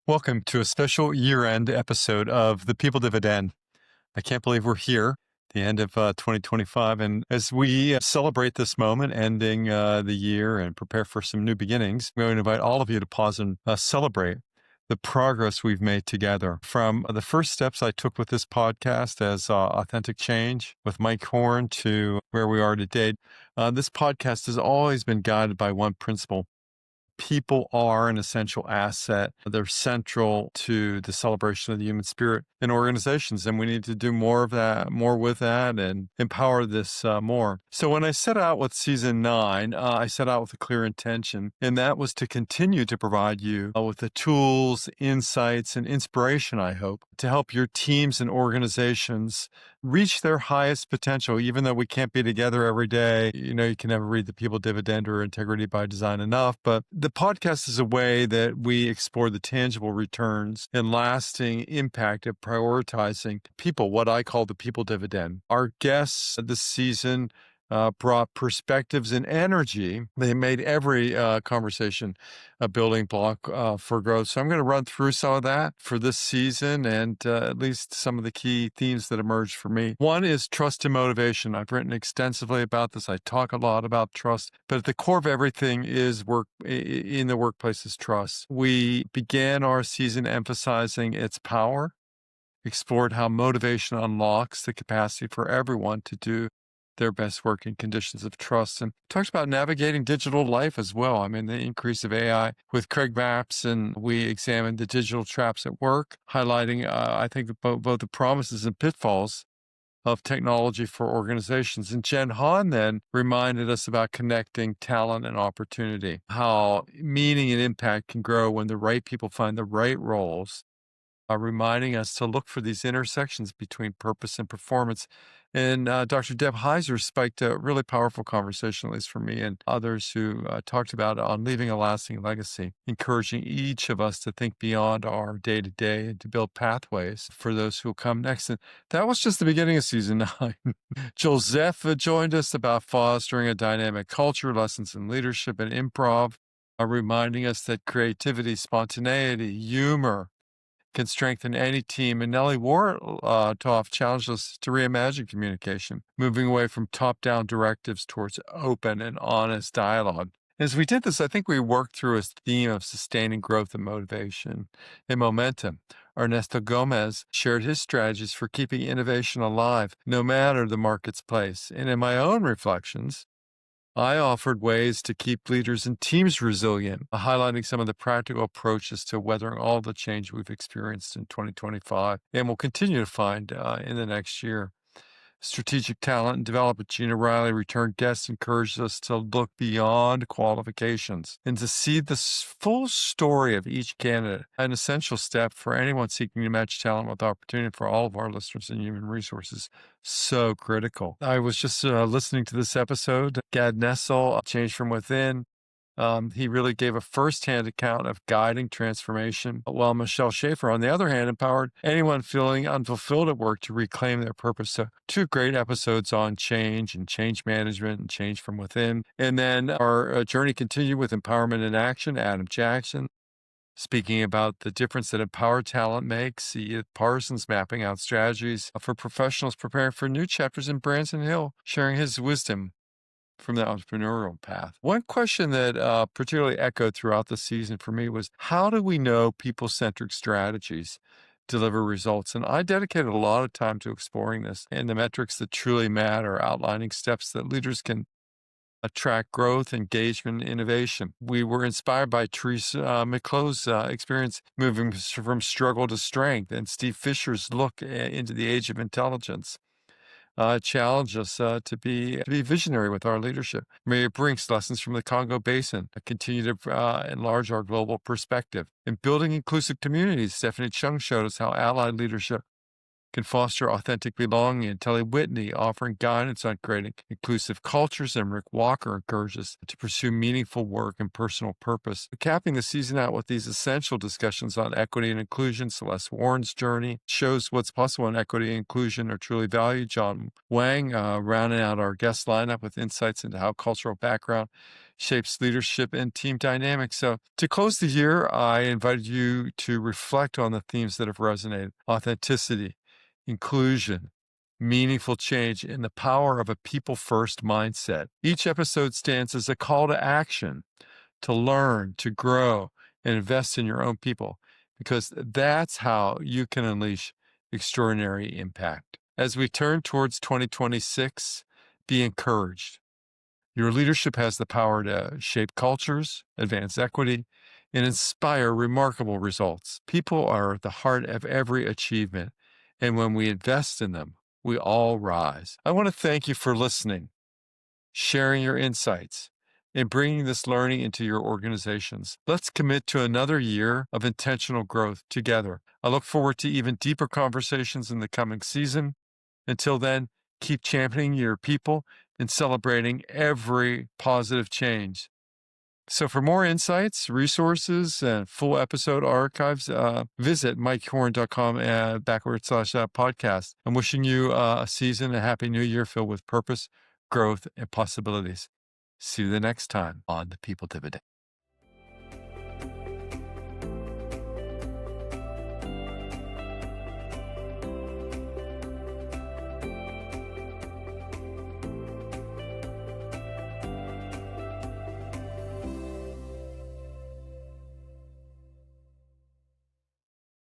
Welcome to a special year-end episode of the People Dividend. I can't believe we're here, the end of 2025. And as we celebrate this moment, ending the year and prepare for some new beginnings, I'm going to invite all of you to pause and celebrate the progress we've made together. From the first steps I took with this podcast as Authentic Change with Mike Horne to where we are today, this podcast has always been guided by one principle. People are an essential asset. They're central to the celebration of the human spirit in organizations, and we need to do more of that, more with that, and empower this more. So when I set out with season 9, I set out with a clear intention, and that was to continue to provide you with the tools, insights, and inspiration, I hope, to help your teams and organizations reach their highest potential. Even though we can't be together every day, you can never read the People Dividend or Integrity by Design enough, but the podcast is a way that we explore the tangible returns and lasting impact of prioritizing people, what I call the People Dividend. Our guests this season brought perspectives and energy. They made every conversation a building block for growth. So I'm going to run through some of that for this season and at least some of the key themes that emerged for me. One is trust and motivation. I've written extensively about this. I talk a lot about trust, but at the core of everything is work in the workplace is trust. We began our season emphasizing its power, explored how motivation unlocks the capacity for everyone to do their best work in conditions of trust, and talked about navigating digital life as well. I mean, the increase of AI with Craig Maps, and we examined the digital traps at work, highlighting, I think, both the promises and pitfalls of technology for organizations. And Jen Hahn then reminded us about connecting talent and opportunity, how meaning and impact can grow when the right people find the right roles, reminding us to look for these intersections between purpose and performance. And Dr. Deb Heiser spiked a really powerful conversation, at least for me and others, who talked about on leaving a lasting legacy, encouraging each of us to think beyond our day-to-day and to build pathways for those who will come next. And that was just the beginning of season 9. Joel Zeff joined us about fostering a dynamic culture, lessons in leadership and improv, reminding us that creativity, spontaneity, humor can strengthen any team. And Nellie Wartoff challenged us to reimagine communication, moving away from top-down directives towards open and honest dialogue. As we did this, I think we worked through a theme of sustaining growth and motivation and momentum. Ernesto Gomez shared his strategies for keeping innovation alive, no matter the market's place. And in my own reflections, I offered ways to keep leaders and teams resilient, highlighting some of the practical approaches to weathering all the change we've experienced in 2025 and will continue to find in the next year. Strategic talent and development. Gina Riley, return guest, encouraged us to look beyond qualifications and to see the full story of each candidate, an essential step for anyone seeking to match talent with opportunity for all of our listeners in human resources. So critical. I was just listening to this episode, Gad Nessel, Change from Within. He really gave a firsthand account of guiding transformation, while Michelle Schaefer, on the other hand, empowered anyone feeling unfulfilled at work to reclaim their purpose. So 2 great episodes on change and change management and change from within. And then our journey continued with Empowerment in Action, Adam Jackson, speaking about the difference that empowered talent makes. Edith Parsons mapping out strategies for professionals preparing for new chapters, in Branson Hill sharing his wisdom from the entrepreneurial path. One question that particularly echoed throughout the season for me was, how do we know people-centric strategies deliver results? And I dedicated a lot of time to exploring this and the metrics that truly matter, outlining steps that leaders can attract growth, engagement, and innovation. We were inspired by Teresa McClo's experience moving from struggle to strength, and Steve Fisher's look into the age of intelligence. Challenge us to be visionary with our leadership. Maria Brink's lessons from the Congo Basin continue to enlarge our global perspective. In building inclusive communities, Stephanie Chung showed us how allied leadership can foster authentic belonging, and Telly Whitney offering guidance on creating inclusive cultures, and Rick Walker encourages to pursue meaningful work and personal purpose. Capping the season out with these essential discussions on equity and inclusion, Celeste Warren's journey shows what's possible when equity and inclusion are truly valued. John Wang rounding out our guest lineup with insights into how cultural background shapes leadership and team dynamics. So to close the year, I invited you to reflect on the themes that have resonated: authenticity, inclusion, meaningful change, and the power of a people-first mindset. Each episode stands as a call to action to learn, to grow, and invest in your own people, because that's how you can unleash extraordinary impact. As we turn towards 2026, be encouraged. Your leadership has the power to shape cultures, advance equity, and inspire remarkable results. People are at the heart of every achievement, and when we invest in them, we all rise. I want to thank you for listening, sharing your insights, and bringing this learning into your organizations. Let's commit to another year of intentional growth together. I look forward to even deeper conversations in the coming season. Until then, keep championing your people and celebrating every positive change. So for more insights, resources, and full episode archives, visit mikehorne.com/podcast. I'm wishing you a season, a happy new year filled with purpose, growth, and possibilities. See you the next time on the People Dividend.